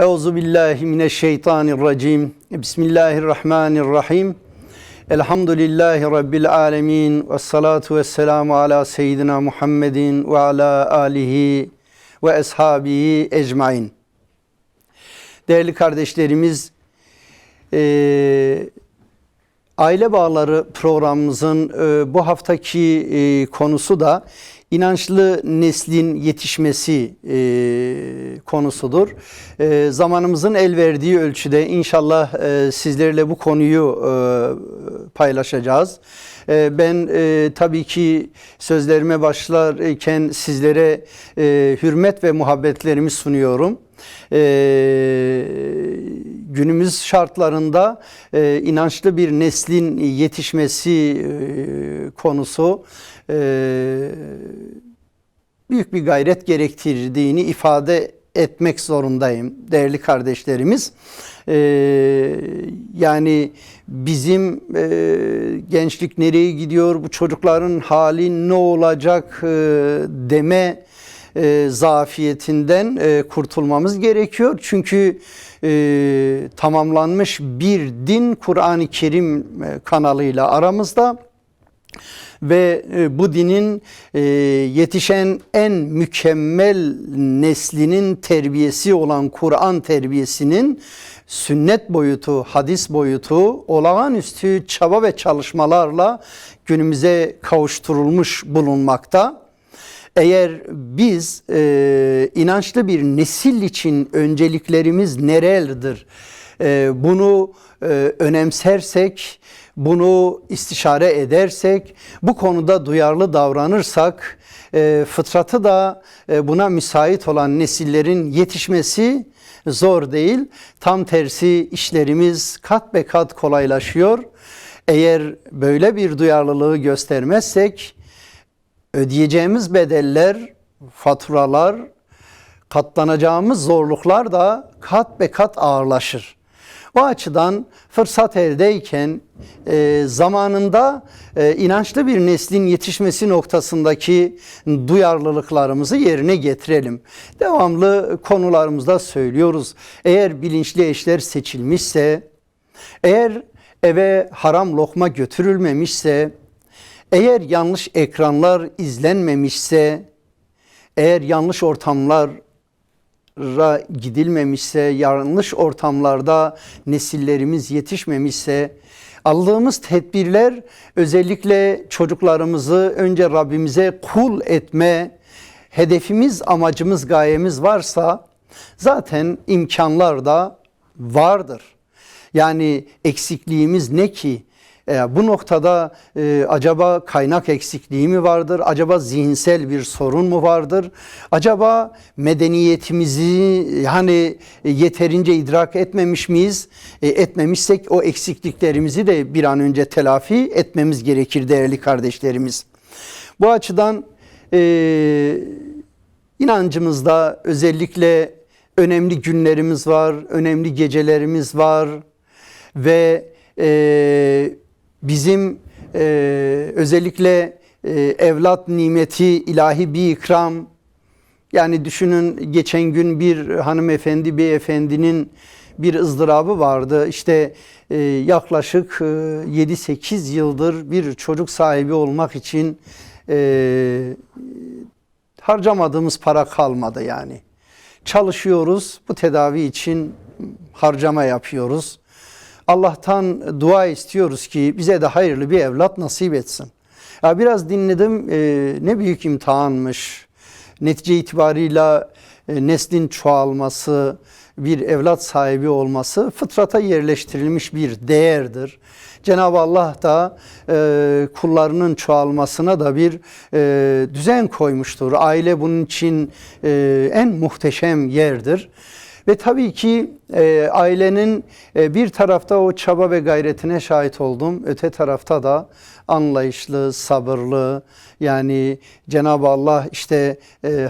Euzu billahi mineşşeytanirracim. Bismillahirrahmanirrahim. Elhamdülillahi rabbil alamin ve salatu vesselamu ala seyyidina Muhammedin ve ala alihi ve ashabihi ecmaîn. Değerli kardeşlerimiz, Aile Bağları programımızın bu haftaki konusu da inançlı neslin yetişmesi konusudur. Zamanımızın el verdiği ölçüde inşallah sizlerle bu konuyu paylaşacağız. Ben tabii ki sözlerime başlarken sizlere hürmet ve muhabbetlerimi sunuyorum. Günümüz şartlarında inançlı bir neslin yetişmesi konusu büyük bir gayret gerektirdiğini ifade etmek zorundayım değerli kardeşlerimiz. Yani bizim gençlik nereye gidiyor, bu çocukların hali ne olacak deme zafiyetinden kurtulmamız gerekiyor. Çünkü tamamlanmış bir din Kur'an-ı Kerim kanalıyla aramızda ve bu dinin yetişen en mükemmel neslinin terbiyesi olan Kur'an terbiyesinin sünnet boyutu, hadis boyutu olağanüstü çaba ve çalışmalarla günümüze kavuşturulmuş bulunmakta. Eğer biz inançlı bir nesil için önceliklerimiz nerelerdir? Bunu önemsersek, bunu istişare edersek, bu konuda duyarlı davranırsak, fıtratı da buna müsait olan nesillerin yetişmesi zor değil. Tam tersi işlerimiz kat be kat kolaylaşıyor. Eğer böyle bir duyarlılığı göstermezsek, ödeyeceğimiz bedeller, faturalar, katlanacağımız zorluklar da kat be kat ağırlaşır. O açıdan fırsat eldeyken zamanında inançlı bir neslin yetişmesi noktasındaki duyarlılıklarımızı yerine getirelim. Devamlı konularımızda söylüyoruz. Eğer bilinçli eşler seçilmişse, eğer eve haram lokma götürülmemişse, eğer yanlış ekranlar izlenmemişse, eğer yanlış ortamlara gidilmemişse, yanlış ortamlarda nesillerimiz yetişmemişse, aldığımız tedbirler özellikle çocuklarımızı önce Rabbimize kul etme hedefimiz, amacımız, gayemiz varsa zaten imkanlar da vardır. Yani eksikliğimiz ne ki? Bu noktada acaba kaynak eksikliği mi vardır? Acaba zihinsel bir sorun mu vardır? Acaba medeniyetimizi yeterince idrak etmemiş miyiz? Etmemişsek o eksikliklerimizi de bir an önce telafi etmemiz gerekir değerli kardeşlerimiz. Bu açıdan inancımızda özellikle önemli günlerimiz var, önemli gecelerimiz var ve bizim özellikle evlat nimeti ilahi bir ikram. Yani düşünün, geçen gün bir hanımefendi, beyefendinin bir ızdırabı vardı. İşte yaklaşık 7-8 yıldır bir çocuk sahibi olmak için harcamadığımız para kalmadı yani. Çalışıyoruz, bu tedavi için harcama yapıyoruz. Allah'tan dua istiyoruz ki bize de hayırlı bir evlat nasip etsin. Ya biraz dinledim, ne büyük imtihanmış. Netice itibarıyla neslin çoğalması, bir evlat sahibi olması fıtrata yerleştirilmiş bir değerdir. Cenab-ı Allah da kullarının çoğalmasına da bir düzen koymuştur. Aile bunun için en muhteşem yerdir. Ve tabii ki ailenin bir tarafta o çaba ve gayretine şahit oldum. Öte tarafta da anlayışlı, sabırlı, yani Cenab-ı Allah işte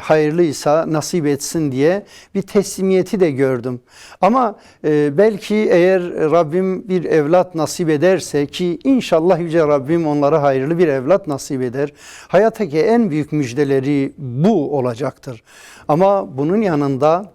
hayırlıysa nasip etsin diye bir teslimiyeti de gördüm. Ama belki eğer Rabbim bir evlat nasip ederse, ki inşallah Yüce Rabbim onlara hayırlı bir evlat nasip eder, hayattaki en büyük müjdeleri bu olacaktır. Ama bunun yanında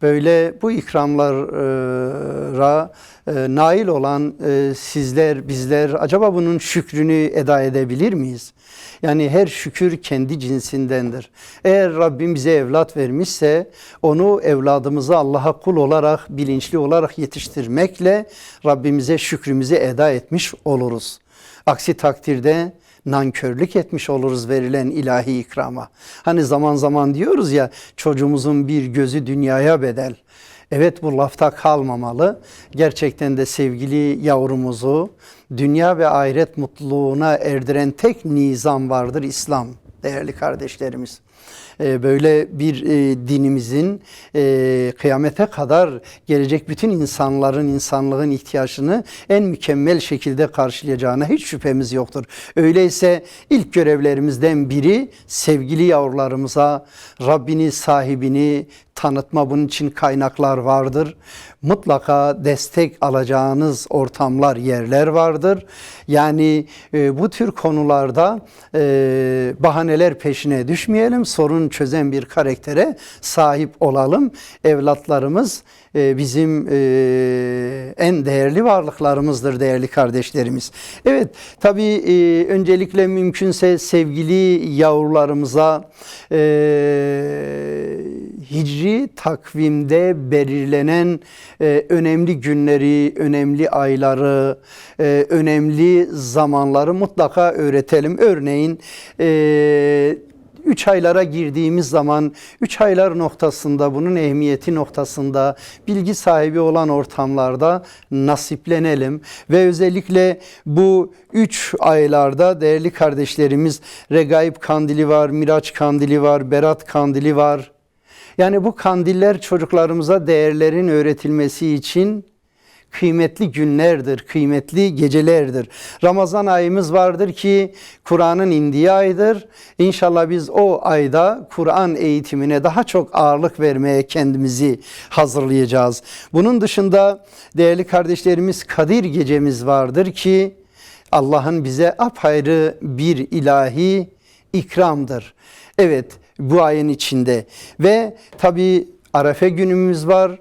Böyle bu ikramlara nail olan sizler, bizler acaba bunun şükrünü eda edebilir miyiz? Yani her şükür kendi cinsindendir. Eğer Rabbim bize evlat vermişse onu evladımızı Allah'a kul olarak, bilinçli olarak yetiştirmekle Rabbimize şükrümüzü eda etmiş oluruz. Aksi takdirde nankörlük etmiş oluruz verilen ilahi ikrama. Hani zaman zaman diyoruz ya, çocuğumuzun bir gözü dünyaya bedel. Evet, bu lafta kalmamalı. Gerçekten de sevgili yavrumuzu dünya ve ahiret mutluluğuna erdiren tek nizam vardır: İslam, değerli kardeşlerimiz. Böyle bir dinimizin kıyamete kadar gelecek bütün insanlığın ihtiyacını en mükemmel şekilde karşılayacağına hiç şüphemiz yoktur. Öyleyse ilk görevlerimizden biri sevgili yavrularımıza Rabbini, sahibini tanıtma. Bunun için kaynaklar vardır. Mutlaka destek alacağınız ortamlar, yerler vardır. Yani bu tür konularda bahaneler peşine düşmeyelim. Sorun çözen bir karaktere sahip olalım. Evlatlarımız bizim en değerli varlıklarımızdır değerli kardeşlerimiz. Evet, tabii öncelikle mümkünse sevgili yavrularımıza hicri takvimde belirlenen önemli günleri, önemli ayları, önemli zamanları mutlaka öğretelim. Örneğin 3 aylara girdiğimiz zaman 3 aylar noktasında, bunun ehemmiyeti noktasında bilgi sahibi olan ortamlarda nasiplenelim. Ve özellikle bu 3 aylarda değerli kardeşlerimiz Regaib kandili var, Miraç kandili var, Berat kandili var. Yani bu kandiller çocuklarımıza değerlerin öğretilmesi için kıymetli günlerdir, kıymetli gecelerdir. Ramazan ayımız vardır ki Kur'an'ın indiği aydır. İnşallah biz o ayda Kur'an eğitimine daha çok ağırlık vermeye kendimizi hazırlayacağız. Bunun dışında değerli kardeşlerimiz Kadir gecemiz vardır ki Allah'ın bize apayrı bir ilahi ikramdır. Evet, bu ayın içinde ve tabi Arefe günümüz var.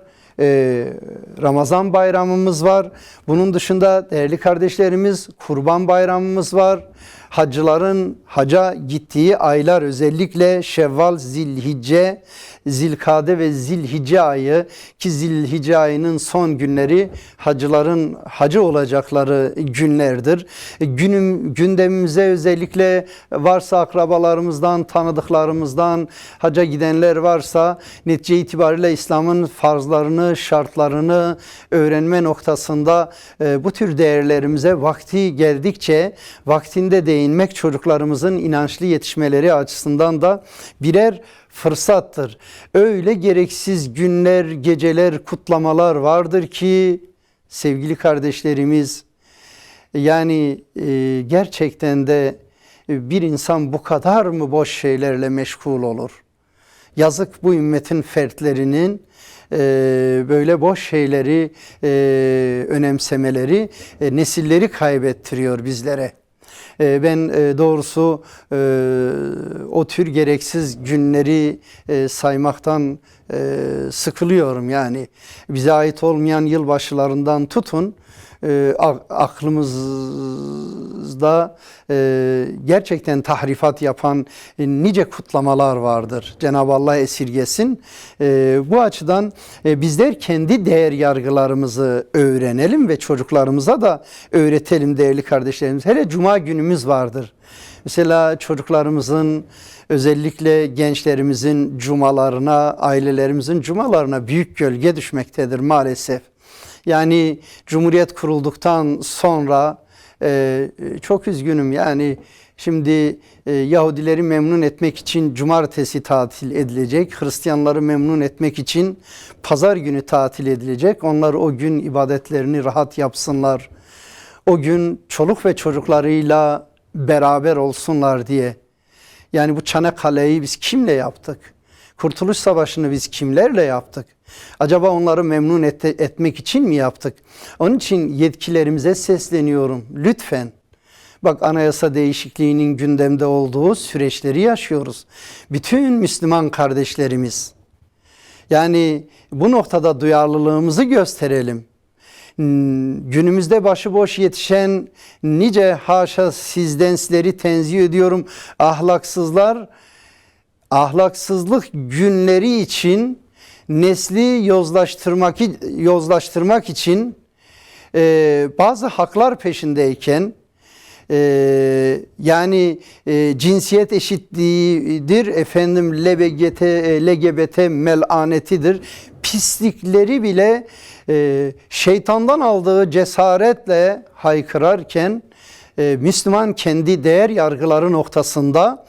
Ramazan bayramımız var. Bunun dışında değerli kardeşlerimiz Kurban bayramımız var. Hacıların haca gittiği aylar, özellikle Şevval, Zilhicce, Zilkade ve Zilhicce ayı, ki Zilhicce ayının son günleri hacıların hacı olacakları günlerdir. Gündemimize özellikle varsa akrabalarımızdan, tanıdıklarımızdan haca gidenler varsa netice itibariyle İslam'ın farzlarını, şartlarını öğrenme noktasında bu tür değerlerimize vakti geldikçe vaktinde değinmek çocuklarımızın inançlı yetişmeleri açısından da birer fırsattır. Öyle gereksiz günler, geceler, kutlamalar vardır ki sevgili kardeşlerimiz, yani gerçekten de bir insan bu kadar mı boş şeylerle meşgul olur? Yazık bu ümmetin fertlerinin böyle boş şeyleri önemsemeleri nesilleri kaybettiriyor bizlere. Ben doğrusu o tür gereksiz günleri saymaktan sıkılıyorum. Yani bize ait olmayan yılbaşılarından tutun, aklımızda gerçekten tahrifat yapan nice kutlamalar vardır. Cenab-ı Allah esirgesin. Bu açıdan bizler kendi değer yargılarımızı öğrenelim ve çocuklarımıza da öğretelim değerli kardeşlerimiz. Hele Cuma günümüz vardır. Mesela çocuklarımızın, özellikle gençlerimizin cumalarına, ailelerimizin cumalarına büyük gölge düşmektedir maalesef. Yani Cumhuriyet kurulduktan sonra çok üzgünüm, yani şimdi Yahudileri memnun etmek için cumartesi tatil edilecek, Hristiyanları memnun etmek için pazar günü tatil edilecek. Onlar o gün ibadetlerini rahat yapsınlar, o gün çoluk ve çocuklarıyla beraber olsunlar diye. Yani bu Çanakkale'yi biz kimle yaptık? Kurtuluş Savaşı'nı biz kimlerle yaptık? Acaba onları memnun etmek için mi yaptık? Onun için yetkilerimize sesleniyorum. Lütfen. Bak, anayasa değişikliğinin gündemde olduğu süreçleri yaşıyoruz. Bütün Müslüman kardeşlerimiz, Yani bu noktada duyarlılığımızı gösterelim. Günümüzde başıboş yetişen nice haşa sizden sizleri tenzih ediyorum ahlaksızlar, ahlaksızlık günleri için nesli yozlaştırmak için bazı haklar peşindeyken yani cinsiyet eşitliğidir, efendim LGBT melanetidir, pislikleri bile şeytandan aldığı cesaretle haykırarken Müslüman kendi değer yargıları noktasında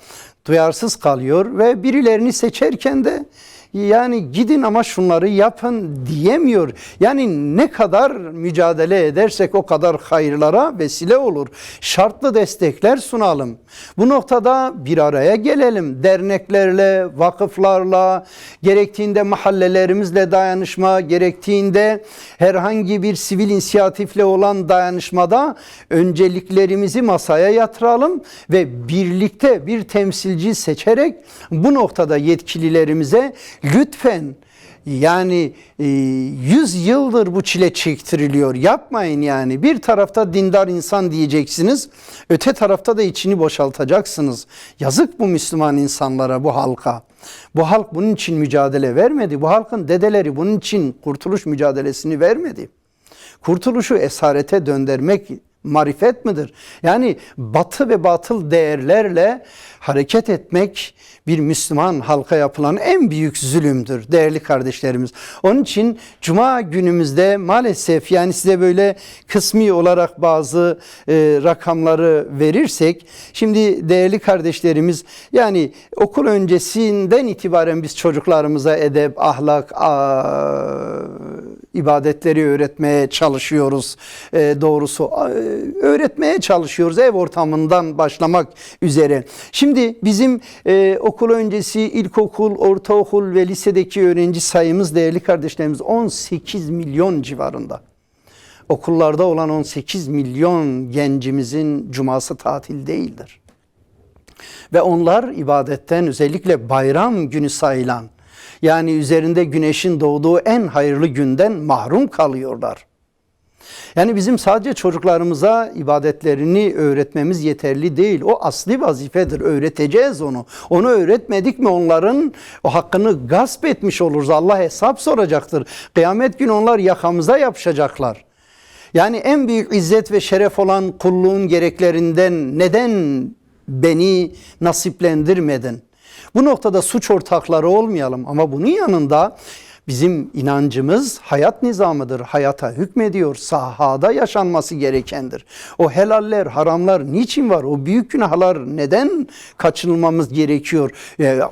duyarsız kalıyor ve birilerini seçerken de yani gidin ama şunları yapın diyemiyor. Yani ne kadar mücadele edersek o kadar hayırlara vesile olur. Şartlı destekler sunalım. Bu noktada bir araya gelelim. Derneklerle, vakıflarla, gerektiğinde mahallelerimizle dayanışma, gerektiğinde herhangi bir sivil inisiyatifle olan dayanışmada önceliklerimizi masaya yatıralım ve birlikte bir temsilci seçerek bu noktada yetkililerimize lütfen, yani 100 yıldır bu çile çektiriliyor. Yapmayın yani. Bir tarafta dindar insan diyeceksiniz. Öte tarafta da içini boşaltacaksınız. Yazık bu Müslüman insanlara, bu halka. Bu halk bunun için mücadele vermedi. Bu halkın dedeleri bunun için kurtuluş mücadelesini vermedi. Kurtuluşu esarete döndürmek marifet midir? Yani batı ve batıl değerlerle hareket etmek bir Müslüman halka yapılan en büyük zulümdür değerli kardeşlerimiz. Onun için Cuma günümüzde maalesef, yani size böyle kısmi olarak bazı rakamları verirsek, şimdi değerli kardeşlerimiz, yani okul öncesinden itibaren biz çocuklarımıza edep, ahlak, ibadetleri öğretmeye çalışıyoruz. Doğrusu öğretmeye çalışıyoruz ev ortamından başlamak üzere. Şimdi bizim okul öncesi ilkokul, ortaokul ve lisedeki öğrenci sayımız değerli kardeşlerimiz 18 milyon civarında. Okullarda olan 18 milyon gencimizin cuması tatil değildir. Ve onlar ibadetten, özellikle bayram günü sayılan, yani üzerinde güneşin doğduğu en hayırlı günden mahrum kalıyorlar. Yani bizim sadece çocuklarımıza ibadetlerini öğretmemiz yeterli değil. O asli vazifedir. Öğreteceğiz onu. Onu öğretmedik mi onların o hakkını gasp etmiş oluruz. Allah hesap soracaktır. Kıyamet günü onlar yakamıza yapışacaklar. Yani en büyük izzet ve şeref olan kulluğun gereklerinden neden beni nasiplendirmedin? Bu noktada suç ortakları olmayalım, ama bunun yanında bizim inancımız hayat nizamıdır. Hayata hükmediyor. Sahada yaşanması gerekendir. O helaller, haramlar niçin var? O büyük günahlar neden kaçınılmamız gerekiyor?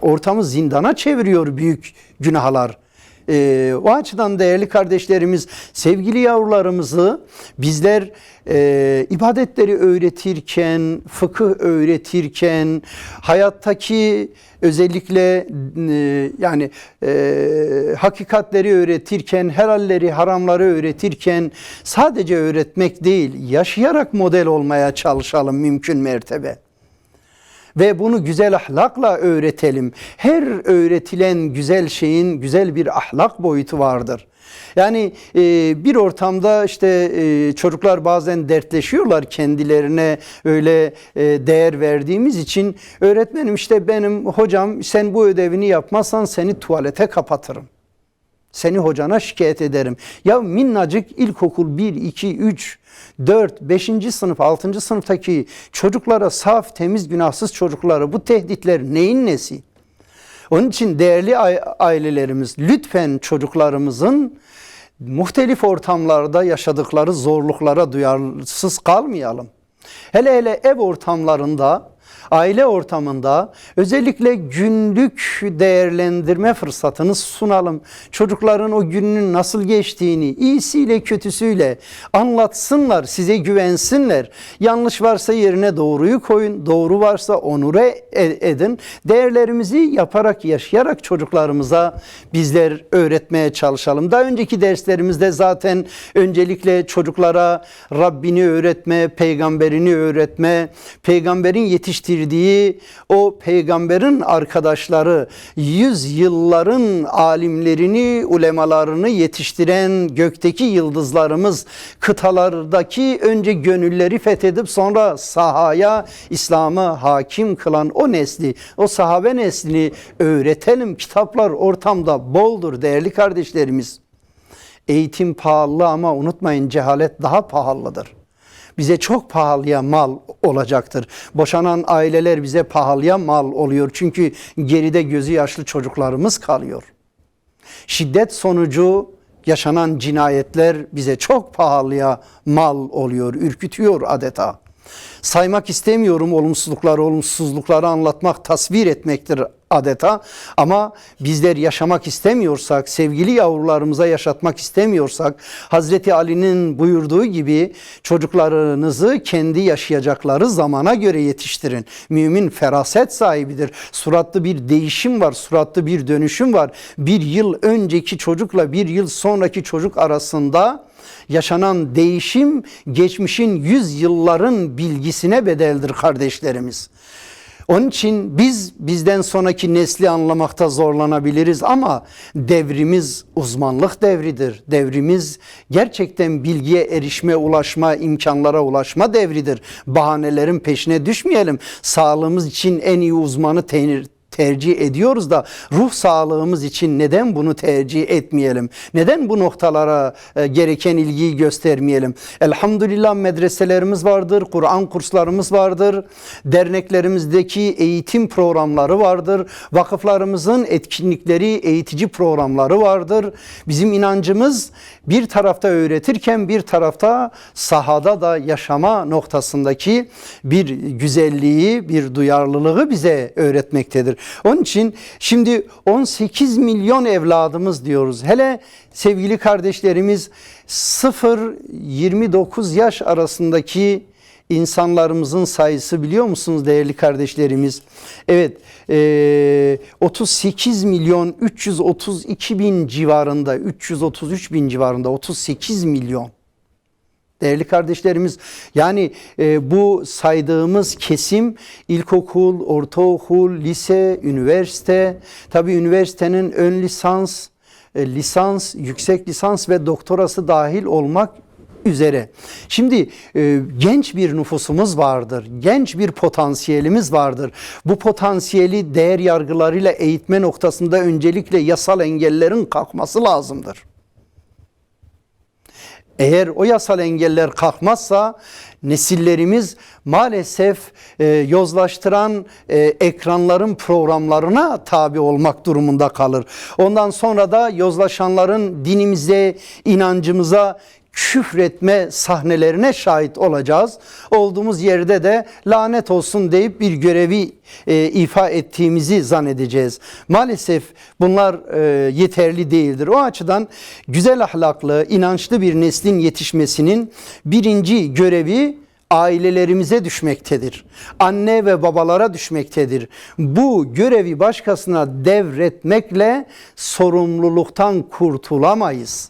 Ortamı zindana çeviriyor büyük günahlar. O açıdan değerli kardeşlerimiz, sevgili yavrularımızı bizler ibadetleri öğretirken, fıkıh öğretirken, hayattaki özellikle yani hakikatleri öğretirken, helalleri, haramları öğretirken sadece öğretmek değil, yaşayarak model olmaya çalışalım mümkün mertebe. Ve bunu güzel ahlakla öğretelim. Her öğretilen güzel şeyin güzel bir ahlak boyutu vardır. Yani bir ortamda işte çocuklar bazen dertleşiyorlar kendilerine, öyle değer verdiğimiz için. Öğretmenim, işte benim hocam, sen bu ödevini yapmazsan seni tuvalete kapatırım. Seni hocana şikayet ederim. Ya minnacık ilkokul 1, 2, 3, 4, 5. sınıf, 6. sınıftaki çocuklara, saf, temiz, günahsız çocuklara bu tehditler neyin nesi? Onun için değerli ailelerimiz, lütfen çocuklarımızın muhtelif ortamlarda yaşadıkları zorluklara duyarsız kalmayalım. Hele hele ev ortamlarında, aile ortamında özellikle günlük değerlendirme fırsatını sunalım. Çocukların o günün nasıl geçtiğini iyisiyle kötüsüyle anlatsınlar, size güvensinler. Yanlış varsa yerine doğruyu koyun, doğru varsa onure edin. Değerlerimizi yaparak, yaşayarak çocuklarımıza bizler öğretmeye çalışalım. Daha önceki derslerimizde zaten öncelikle çocuklara Rabbini öğretme, peygamberini öğretme, peygamberin yetiştirdiği yetiştirdiği o peygamberin arkadaşları, yüzyılların alimlerini, ulemalarını yetiştiren gökteki yıldızlarımız, kıtalardaki önce gönülleri fethedip sonra sahaya İslam'ı hakim kılan o nesli, o sahabe neslini öğretelim. Kitaplar ortamda boldur değerli kardeşlerimiz. Eğitim pahalı ama unutmayın, cehalet daha pahalıdır. Bize çok pahalıya mal olacaktır. Boşanan aileler bize pahalıya mal oluyor. Çünkü geride gözü yaşlı çocuklarımız kalıyor. Şiddet sonucu yaşanan cinayetler bize çok pahalıya mal oluyor, ürkütüyor adeta. Saymak istemiyorum olumsuzlukları, olumsuzlukları anlatmak, tasvir etmektir adeta. Ama bizler yaşamak istemiyorsak, sevgili yavrularımıza yaşatmak istemiyorsak, Hazreti Ali'nin buyurduğu gibi çocuklarınızı kendi yaşayacakları zamana göre yetiştirin. Mümin feraset sahibidir. Suratlı bir değişim var, suratlı bir dönüşüm var. Bir yıl önceki çocukla bir yıl sonraki çocuk arasında yaşanan değişim geçmişin yüzyılların bilgisine bedeldir kardeşlerimiz. Onun için bizden sonraki nesli anlamakta zorlanabiliriz ama devrimiz uzmanlık devridir. Devrimiz gerçekten bilgiye erişme, ulaşma, imkanlara ulaşma devridir. Bahanelerin peşine düşmeyelim. Sağlığımız için en iyi uzmanı tercih ediyoruz da ruh sağlığımız için neden bunu tercih etmeyelim? Neden bu noktalara gereken ilgiyi göstermeyelim? Elhamdülillah medreselerimiz vardır, Kur'an kurslarımız vardır, derneklerimizdeki eğitim programları vardır, vakıflarımızın etkinlikleri, eğitici programları vardır. Bizim inancımız bir tarafta öğretirken bir tarafta sahada da yaşama noktasındaki bir güzelliği, bir duyarlılığı bize öğretmektedir. Onun için şimdi 18 milyon evladımız diyoruz. Hele sevgili kardeşlerimiz 0-29 yaş arasındaki insanlarımızın sayısı biliyor musunuz değerli kardeşlerimiz? Evet, 38 milyon 332 bin civarında, 333 bin civarında, 38 milyon. Değerli kardeşlerimiz, yani bu saydığımız kesim ilkokul, ortaokul, lise, üniversite, tabii üniversitenin ön lisans, lisans, yüksek lisans ve doktorası dahil olmak üzere. Şimdi genç bir nüfusumuz vardır, genç bir potansiyelimiz vardır. Bu potansiyeli değer yargılarıyla eğitme noktasında öncelikle yasal engellerin kalkması lazımdır. Eğer o yasal engeller kalkmazsa nesillerimiz maalesef yozlaştıran ekranların programlarına tabi olmak durumunda kalır. Ondan sonra da yozlaşanların dinimize, inancımıza küfretme sahnelerine şahit olacağız. Olduğumuz yerde de lanet olsun deyip bir görevi ifa ettiğimizi zannedeceğiz. Maalesef bunlar yeterli değildir. O açıdan güzel ahlaklı, inançlı bir neslin yetişmesinin birinci görevi ailelerimize düşmektedir. Anne ve babalara düşmektedir. Bu görevi başkasına devretmekle sorumluluktan kurtulamayız.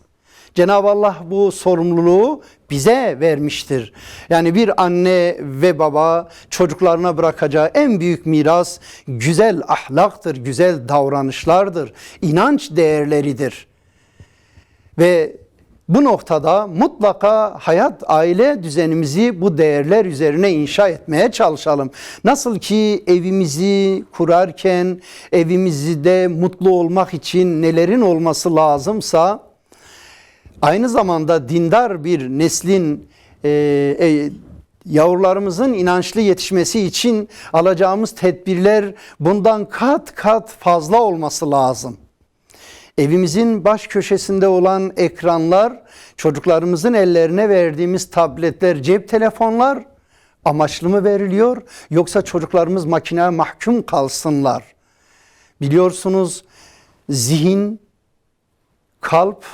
Cenab-ı Allah bu sorumluluğu bize vermiştir. Yani bir anne ve baba çocuklarına bırakacağı en büyük miras güzel ahlaktır, güzel davranışlardır, inanç değerleridir. Ve bu noktada mutlaka hayat, aile düzenimizi bu değerler üzerine inşa etmeye çalışalım. Nasıl ki evimizi kurarken evimizde mutlu olmak için nelerin olması lazımsa, aynı zamanda dindar bir neslin, yavrularımızın inançlı yetişmesi için alacağımız tedbirler bundan kat kat fazla olması lazım. Evimizin baş köşesinde olan ekranlar, çocuklarımızın ellerine verdiğimiz tabletler, cep telefonlar amaçlı mı veriliyor? Yoksa çocuklarımız makineye mahkum kalsınlar? Biliyorsunuz zihin, kalp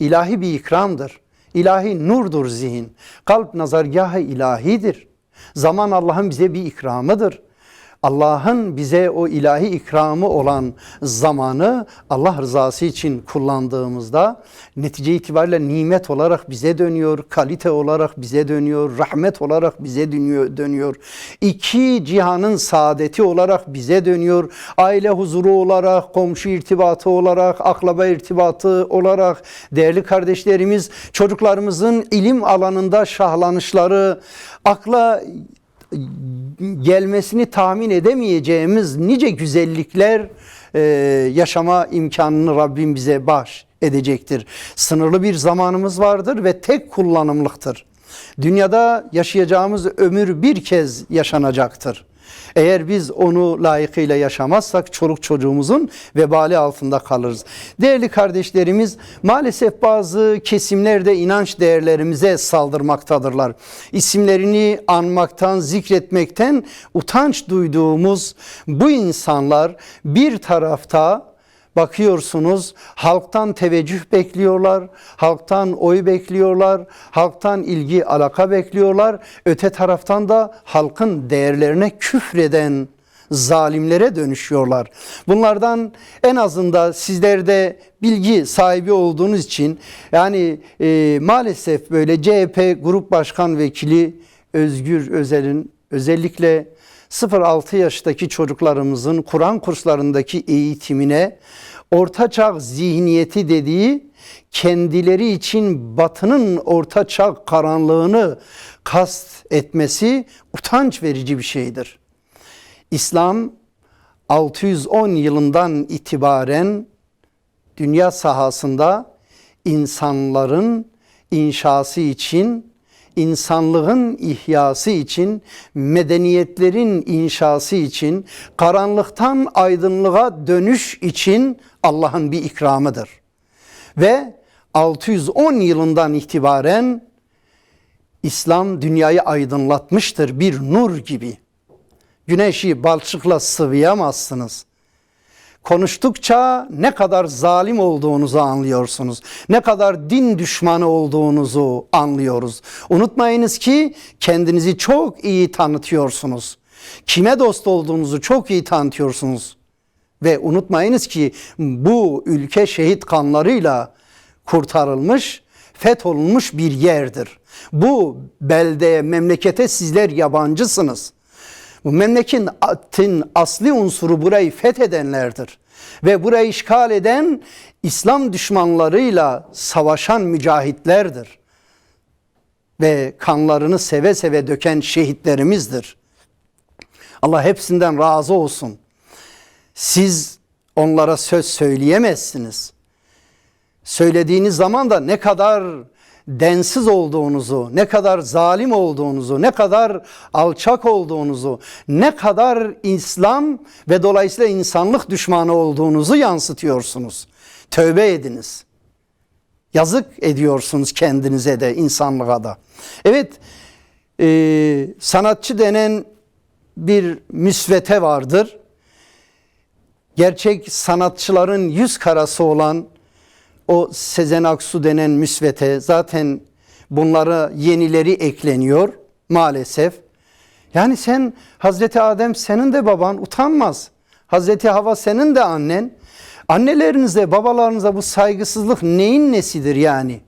ilahi bir ikramdır. İlahi nurdur zihin. Kalp nazargâh-ı ilahidir. Zaman Allah'ın bize bir ikramıdır. Allah'ın bize o ilahi ikramı olan zamanı Allah rızası için kullandığımızda netice itibariyle nimet olarak bize dönüyor, kalite olarak bize dönüyor, rahmet olarak bize dönüyor. İki cihanın saadeti olarak bize dönüyor. Aile huzuru olarak, komşu irtibatı olarak, akraba irtibatı olarak, değerli kardeşlerimiz, çocuklarımızın ilim alanında şahlanışları, akla gelmesini tahmin edemeyeceğimiz nice güzellikler yaşama imkanını Rabbim bize edecektir. Sınırlı bir zamanımız vardır ve tek kullanımlıktır. Dünyada yaşayacağımız ömür bir kez yaşanacaktır. Eğer biz onu layıkıyla yaşamazsak çoluk çocuğumuzun vebali altında kalırız. Değerli kardeşlerimiz, maalesef bazı kesimlerde inanç değerlerimize saldırmaktadırlar. İsimlerini anmaktan, zikretmekten utanç duyduğumuz bu insanlar bir tarafta bakıyorsunuz halktan teveccüh bekliyorlar, halktan oy bekliyorlar, halktan ilgi alaka bekliyorlar. Öte taraftan da halkın değerlerine küfreden zalimlere dönüşüyorlar. Bunlardan en azından sizler de bilgi sahibi olduğunuz için yani maalesef böyle CHP Grup Başkan Vekili Özgür Özel'in özellikle 0-6 yaştaki çocuklarımızın Kur'an kurslarındaki eğitimine ortaçağ zihniyeti dediği kendileri için Batı'nın ortaçağ karanlığını kast etmesi utanç verici bir şeydir. İslam 610 yılından itibaren dünya sahasında insanların inşası için, insanlığın ihyası için, medeniyetlerin inşası için, karanlıktan aydınlığa dönüş için Allah'ın bir ikramıdır. Ve 610 yılından itibaren İslam dünyayı aydınlatmıştır bir nur gibi. Güneşi balçıkla sıvayamazsınız. Konuştukça ne kadar zalim olduğunuzu anlıyorsunuz. Ne kadar din düşmanı olduğunuzu anlıyoruz. Unutmayınız ki kendinizi çok iyi tanıtıyorsunuz. Kime dost olduğunuzu çok iyi tanıtıyorsunuz. Ve unutmayınız ki bu ülke şehit kanlarıyla kurtarılmış, fetholunmuş bir yerdir. Bu beldeye, memlekete sizler yabancısınız. Bu memleketin asli unsuru burayı fethedenlerdir. Ve burayı işgal eden İslam düşmanlarıyla savaşan mücahitlerdir. Ve kanlarını seve seve döken şehitlerimizdir. Allah hepsinden razı olsun. Siz onlara söz söyleyemezsiniz. Söylediğiniz zaman da ne kadar densiz olduğunuzu, ne kadar zalim olduğunuzu, ne kadar alçak olduğunuzu, ne kadar İslam ve dolayısıyla insanlık düşmanı olduğunuzu yansıtıyorsunuz. Tövbe ediniz. Yazık ediyorsunuz kendinize de, insanlığa da. Evet, sanatçı denen bir müsvete vardır. Gerçek sanatçıların yüz karası olan o Sezen Aksu denen müsvete, zaten bunlara yenileri ekleniyor maalesef. Yani sen Hazreti Adem senin de baban, utanmaz. Hazreti Havva senin de annen. Annelerinize, babalarınıza bu saygısızlık neyin nesidir yani?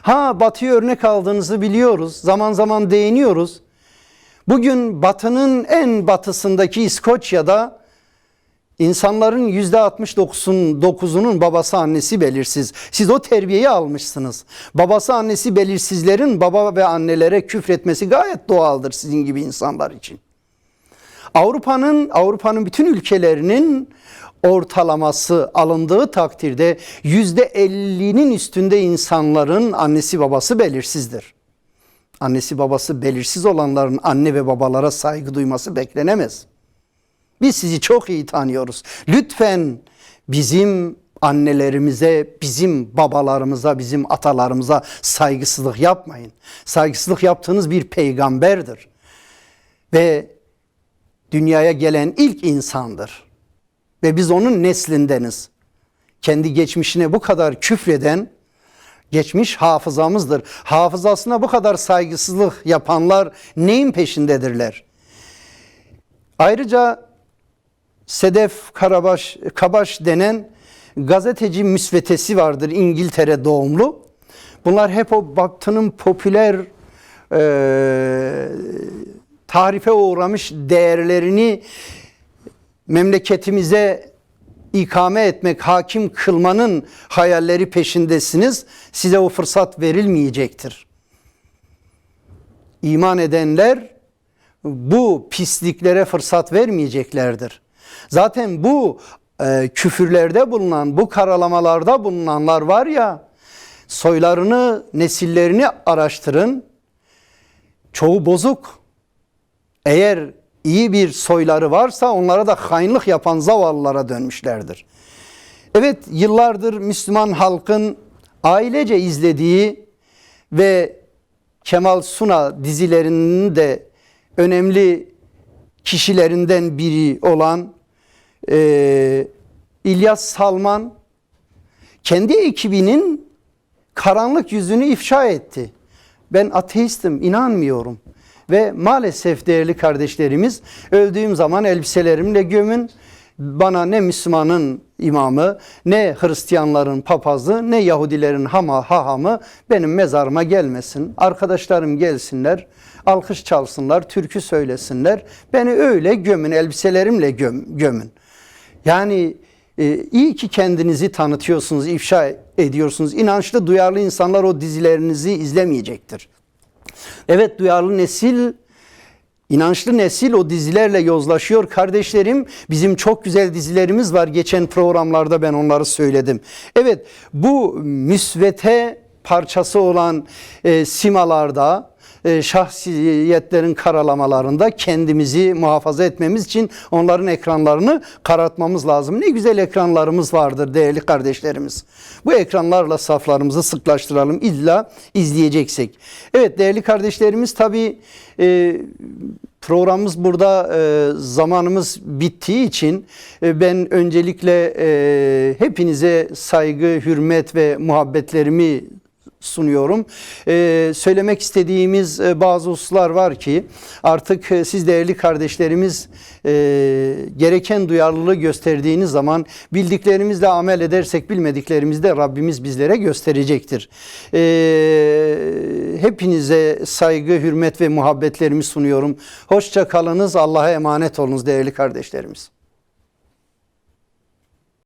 Batı'ya örnek aldığınızı biliyoruz. Zaman zaman değiniyoruz. Bugün Batı'nın en batısındaki İskoçya'da İnsanların %69'unun babası annesi belirsiz. Siz o terbiyeyi almışsınız. Babası annesi belirsizlerin baba ve annelere küfretmesi gayet doğaldır sizin gibi insanlar için. Avrupa'nın bütün ülkelerinin ortalaması alındığı takdirde %50'nin üstünde insanların annesi babası belirsizdir. Annesi babası belirsiz olanların anne ve babalara saygı duyması beklenemez. Biz sizi çok iyi tanıyoruz. Lütfen bizim annelerimize, bizim babalarımıza, bizim atalarımıza saygısızlık yapmayın. Saygısızlık yaptığınız bir peygamberdir. Ve dünyaya gelen ilk insandır. Ve biz onun neslindeniz. Kendi geçmişine bu kadar küfreden geçmiş hafızamızdır. Hafızasına bu kadar saygısızlık yapanlar neyin peşindedirler? Ayrıca Sedef Kabaş denen gazeteci müsvedesi vardır, İngiltere doğumlu. Bunlar hep o Batı'nın popüler tarife uğramış değerlerini memleketimize ikame etmek, hakim kılmanın hayalleri peşindesiniz. Size o fırsat verilmeyecektir. İman edenler bu pisliklere fırsat vermeyeceklerdir. Zaten bu küfürlerde bulunan, bu karalamalarda bulunanlar var ya, soylarını, nesillerini araştırın. Çoğu bozuk. Eğer iyi bir soyları varsa onlara da hainlik yapan zavallılara dönmüşlerdir. Evet, yıllardır Müslüman halkın ailece izlediği ve Kemal Sunal dizilerinin de önemli kişilerinden biri olan İlyas Salman kendi ekibinin karanlık yüzünü ifşa etti. Ben ateistim, inanmıyorum. Ve maalesef değerli kardeşlerimiz, öldüğüm zaman elbiselerimle gömün. Bana ne Müslümanın imamı, ne Hristiyanların papazı, ne Yahudilerin hahamı benim mezarıma gelmesin. Arkadaşlarım gelsinler, alkış çalsınlar, türkü söylesinler. Beni öyle gömün, elbiselerimle gömün. Yani iyi ki kendinizi tanıtıyorsunuz, ifşa ediyorsunuz. İnançlı, duyarlı insanlar o dizilerinizi izlemeyecektir. Evet, duyarlı nesil, inançlı nesil o dizilerle yozlaşıyor. Kardeşlerim, bizim çok güzel dizilerimiz var. Geçen programlarda ben onları söyledim. Evet, bu müsvete parçası olan simalarda, şahsiyetlerin karalamalarında kendimizi muhafaza etmemiz için onların ekranlarını karartmamız lazım. Ne güzel ekranlarımız vardır değerli kardeşlerimiz. Bu ekranlarla saflarımızı sıklaştıralım illa izleyeceksek. Evet değerli kardeşlerimiz, tabii programımız burada, zamanımız bittiği için ben öncelikle hepinize saygı, hürmet ve muhabbetlerimi sunuyorum. Söylemek istediğimiz bazı hususlar var ki artık siz değerli kardeşlerimiz gereken duyarlılığı gösterdiğiniz zaman bildiklerimizle amel edersek bilmediklerimizi de Rabbimiz bizlere gösterecektir. Hepinize saygı, hürmet ve muhabbetlerimi sunuyorum. Hoşça kalınız, Allah'a emanet olunuz değerli kardeşlerimiz.